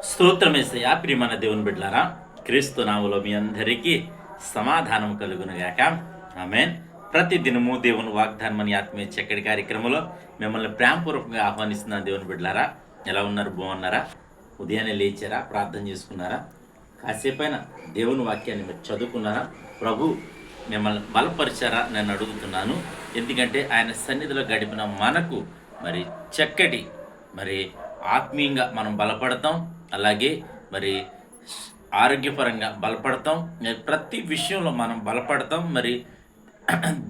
స్తోత్రమేసయ్యా ప్రియమైన దేవుని బిడ్డలారా, క్రీస్తు నామములో మీ అందరికీ సమాధానం కలుగునుగాక. ఆమేన్. ప్రతి దినము దేవుని వాగ్దానం అని ఆత్మీయ చక్కటి కార్యక్రమంలో మిమ్మల్ని ప్రేమపూర్వకంగా ఆహ్వానిస్తున్న దేవుని బిడ్డలారా, ఎలా ఉన్నారు? బాగున్నారా? ఉదయాన్నే లేచారా? ప్రార్థన చేసుకున్నారా? కాసేపైనా దేవుని వాక్యాన్ని మీరు చదువుకున్నారా? ప్రభు మిమ్మల్ని బలపరిచారా నేను అడుగుతున్నాను. ఎందుకంటే ఆయన సన్నిధిలో గడిపిన మనకు మరి చక్కటి మరి ఆత్మీయంగా మనం బలపడతాం, అలాగే మరి ఆరోగ్యపరంగా బలపడతాం, ప్రతి విషయంలో మనం బలపడతాం. మరి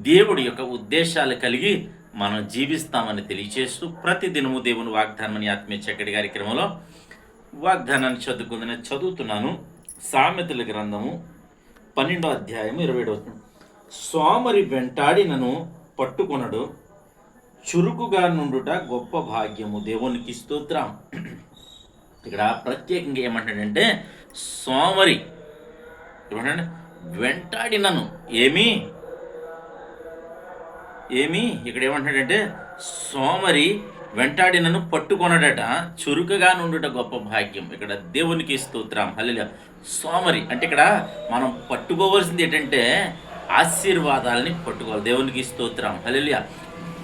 దేవుడి యొక్క ఉద్దేశాలు కలిగి మనం జీవిస్తామని తెలియచేస్తూ ప్రతి దినము దేవుని వాగ్దానం అని ఆత్మీయ చక్కటి కార్యక్రమంలో వాగ్దానాన్ని చదువుతున్నాను. సామెతల గ్రంథము 12వ అధ్యాయం 27వ వచనం. సోమరి వెంటాడినను పట్టుకొనడు, చురుకుగా నుండుట గొప్ప భాగ్యము. దేవునికి స్తోత్రం. ఇక్కడ ప్రత్యేకంగా ఏమంటాడంటే సోమరి ఏమంటాడు? వెంటాడినను ఏమి ఇక్కడ ఏమంటాడంటే సోమరి వెంటాడినను పట్టుకొనడట, చురుకుగా నుండుట గొప్ప భాగ్యం. ఇక్కడ దేవునికి స్తోత్రం. హల్లెలూయా. సోమరి అంటే ఇక్కడ మనం పట్టుకోవాల్సింది ఏంటంటే ఆశీర్వాదాలని పట్టుకోవాలి. దేవునికి స్తోత్రం. హల్లెలూయా.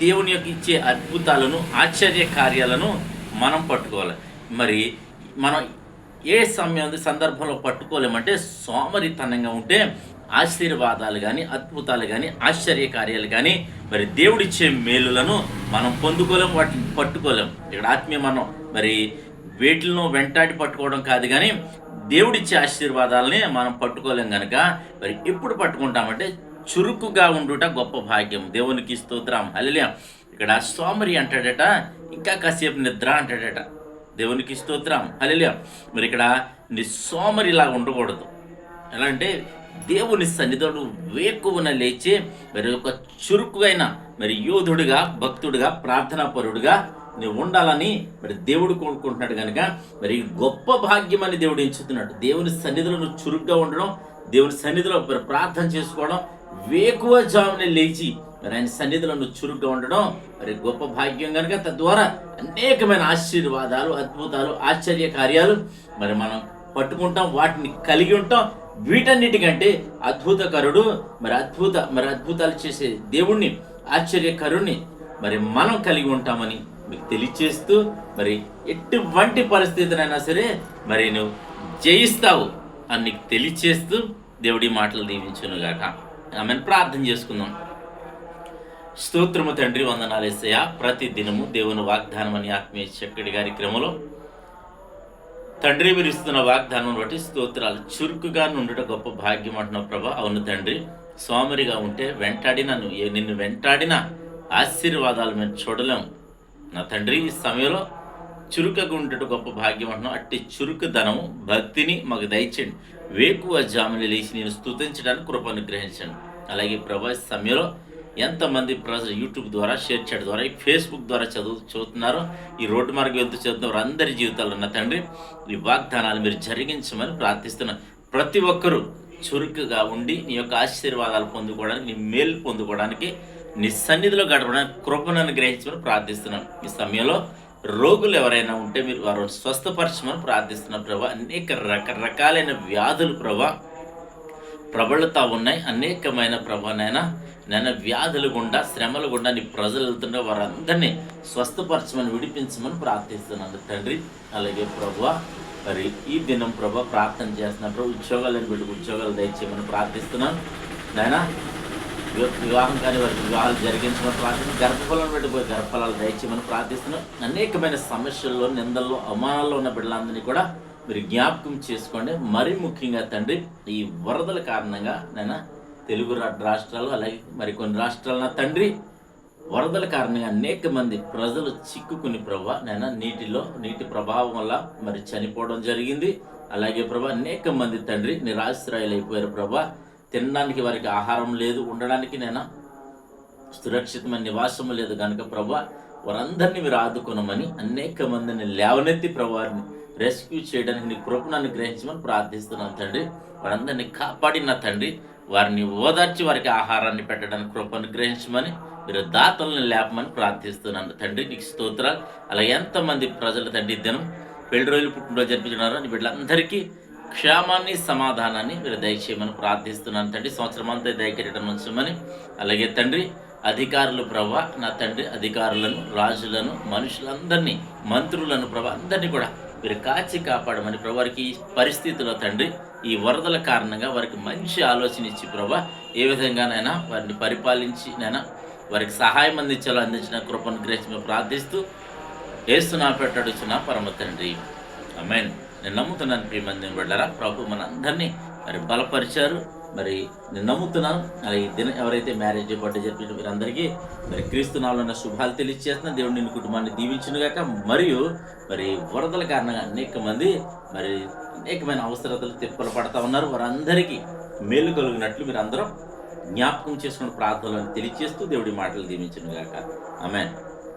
దేవుని యొక్క ఇచ్చే అద్భుతాలను, ఆశ్చర్య కార్యాలను మనం పట్టుకోవాలి. మరి మనం ఏ సందర్భంలో పట్టుకోలేమంటే సోమరితనంగా ఉంటే ఆశీర్వాదాలు కానీ, అద్భుతాలు కానీ, ఆశ్చర్య కార్యాలు కానీ, మరి దేవుడిచ్చే మేలులను మనం పొందుకోలేం, వాటిని పట్టుకోలేం. ఇక్కడ ఆత్మీయ మనం మరి వేటిలను వెంటాడి పట్టుకోవడం కాదు, కానీ దేవుడిచ్చే ఆశీర్వాదాలని మనం పట్టుకోలేం కనుక మరి ఎప్పుడు పట్టుకుంటామంటే చురుకుగా ఉండుట గొప్ప భాగ్యం. దేవునికి స్తోత్రం. హల్లెలూయా. ఇక్కడ సోమరి అంటాడట, ఇంకా కాసేపు నిద్ర అంటాడట. దేవునికి స్తోత్రం. హల్లెలూయా. మరి ఇక్కడ నీ సోమరిలాగా ఉండకూడదు. ఎలా అంటే దేవుని సన్నిధిలో వేకువన లేచి మరి ఒక చురుకుగా మరి యోధుడిగా, భక్తుడిగా, ప్రార్థనాపరుడుగా నువ్వు ఉండాలని మరి దేవుడు కోరుకుంటున్నాడు కనుక మరి గొప్ప భాగ్యం అని దేవుడు ఎంచుతున్నాడు. దేవుని సన్నిధిలో నువ్వు చురుగ్గా ఉండడం, దేవుని సన్నిధిలో ప్రార్థన చేసుకోవడం, వేకువ జామున లేచి మరి ఆయన సన్నిధిలో నువ్వు చురుగ్గా ఉండడం మరి గొప్ప భాగ్యం కనుక తద్వారా అనేకమైన ఆశీర్వాదాలు, అద్భుతాలు, ఆశ్చర్య కార్యాలు మరి మనం పట్టుకుంటాం, వాటిని కలిగి ఉంటాం. వీటన్నిటికంటే అద్భుతకరుడు మరి అద్భుతాలు చేసే దేవుణ్ణి, ఆశ్చర్యకరుణ్ణి మరి మనం కలిగి ఉంటామని మీకు తెలియచేస్తూ మరి ఎటువంటి పరిస్థితినైనా సరే మరి నువ్వు జయిస్తావు అని నీకు తెలియచేస్తూ దేవుడి మాటలు దీవించునుగాక. ఆమెను ప్రార్థన చేసుకుందాం. స్తోత్రము తండ్రి, వందనాలు యేసయ్యా. ప్రతి దినము దేవుని వాగ్దానం అని ఆత్మీయ చక్కటి కార్యక్రమంలో తండ్రి మీరు ఇస్తున్న వాగ్దానం బట్టి స్తోత్రాలు. చురుకుగా నుండుట గొప్ప భాగ్యం అంటున్నావు ప్రభా. అవును తండ్రి, సోమరిగా ఉంటే నిన్ను వెంటాడిన ఆశీర్వాదాలు మేము చూడలేము నా తండ్రి. ఈ సమయంలో చురుకుగా ఉండట గొప్ప భాగ్యం అంటున్నావు. అట్టి చురుకుదనము, భక్తిని మాకు దయచేయండి. వేకువ జామున లేచి నేను స్తుతించడానికి కృప అనుగ్రహించండి. అలాగే ప్రభా, ఈ సమయంలో ఎంతమంది ప్రజలు యూట్యూబ్ ద్వారా, షేర్ చేయడం ద్వారా, ఫేస్బుక్ ద్వారా చదువుతున్నారు, ఈ రోడ్డు మార్గం వెళ్తూ చదువుతున్నారు, అందరి జీవితాల్లో ఉన్న తండ్రి ఈ వాగ్దానాలు మీరు జరిగించమని ప్రార్థిస్తున్నాను. ప్రతి ఒక్కరూ చురుకుగా ఉండి నీ యొక్క ఆశీర్వాదాలు పొందుకోవడానికి, నీ మేలు పొందుకోవడానికి, నీ సన్నిధిలో గడపడానికి కృపను అనుగ్రహించమని ప్రార్థిస్తున్నాను. ఈ సమయంలో రోగులు ఎవరైనా ఉంటే మీరు వారు స్వస్థపరచమని ప్రార్థిస్తున్నాను ప్రభా. అనేక రకరకాలైన వ్యాధులు ప్రభా ప్రబలుతా ఉన్నాయి. అనేకమైన ప్రభానైనా వ్యాధులు గుండా, శ్రమలు గుండా నీ ప్రజలు వెళ్తుంటే వారందరినీ స్వస్థపరచమని, విడిపించమని ప్రార్థిస్తున్నాను తండ్రి. అలాగే ప్రభువా, మరి ఈ దినం ప్రభా ప్రార్థన చేస్తున్నాను ప్రభు. ఉద్యోగాలను పెట్టుకు ఉద్యోగాలు దయచేయమని ప్రార్థిస్తున్నాను నాయన. వివాహం కాని వారికి వివాహాలు జరిగించమని ప్రార్థిస్తున్నాను. గర్భఫలం పెట్టుకుపోయి గర్భఫలాలు దయచేయమని ప్రార్థిస్తున్నాను. అనేకమైన సమస్యల్లో, నిందల్లో, అవమానాల్లో ఉన్న బిడ్డలందరినీ కూడా మీరు జ్ఞాపకం చేసుకోండి. మరి ముఖ్యంగా తండ్రి, ఈ వరదల కారణంగా నేను తెలుగు రాష్ట్రాలు, అలాగే మరికొన్ని రాష్ట్రాల తండ్రి వరదల కారణంగా అనేక మంది ప్రజలు చిక్కుకుని ప్రభా నేను నీటి ప్రభావం వల్ల మరి చనిపోవడం జరిగింది. అలాగే ప్రభా అనేక మంది తండ్రి నిరాశ్రయాలైపోయారు ప్రభా. తినడానికి వారికి ఆహారం లేదు, ఉండడానికి సురక్షితమైన నివాసము లేదు కనుక ప్రభా వారందరినీ మీరు ఆదుకోనమని, అనేక మందిని లేవనెత్తి ప్రభావాన్ని రెస్క్యూ చేయడానికి నీ కృపను అనుగ్రహించమని ప్రార్థిస్తున్నాను తండ్రి. వారందరినీ కాపాడిన తండ్రి, వారిని ఓదార్చి వారికి ఆహారాన్ని పెట్టడానికి కృప అనుగ్రహించమని, మీరు దాతలను లేపమని ప్రార్థిస్తున్నాను తండ్రి. నీకు స్తోత్రాలు. అలా ఎంతమంది ప్రజల తండ్రి దినం పెళ్లి రోజులు పుట్టినరోజు జరిపించుకున్నారో నీ బిడ్డలందరికీ క్షేమాన్ని సమాధానాన్ని మీరు దయచేయమని ప్రార్థిస్తున్నాను తండ్రి. సంవత్సరం అంతా దయకెట్టడం ఉంచమని. అలాగే తండ్రి అధికారులు ప్రభా, నా తండ్రి అధికారులను, రాజులను, మనుషులందరినీ, మంత్రులను ప్రభా అందరినీ కూడా మీరు కాచి కాపాడమని ప్రభు. వారికి ఈ పరిస్థితిలో తండ్రి ఈ వరదల కారణంగా వారికి మంచి ఆలోచన ఇచ్చి ప్రభా ఏ విధంగానైనా వారిని పరిపాలించి నైనా వారికి సహాయం అందించిన కృపను గ్రహించి ప్రార్థిస్తూ ఏస్తున్నా పెట్టడుచున్న పరమ తండ్రి, ఆమేన్. నేను నమ్ముతున్నాను ప్రియమంది బిడ్డలారా, ప్రభు మన అందరినీ మరి బలపరిచారు. మరి నేను నమ్ముతున్నాను. అలాగే ఈ దినం ఎవరైతే మ్యారేజ్ బర్త్డే జరిపిన వీరందరికీ మరి క్రీస్తునామమున ఉన్న శుభాలు తెలియజేస్తున్నా. దేవుడు నిన్ను కుటుంబాన్ని దీవించునుగాక. మరియు మరి వరదల కారణంగా అనేక మంది మరి అనేకమైన అవసరతలు తిప్పలు పడతా ఉన్నారు. వారందరికీ మేలు కలిగినట్లు మీరు అందరూ జ్ఞాపకం చేసుకున్న ప్రార్థనలను తెలియజేస్తూ దేవుడి మాటలు దీవించునుగాక. ఆమేన్.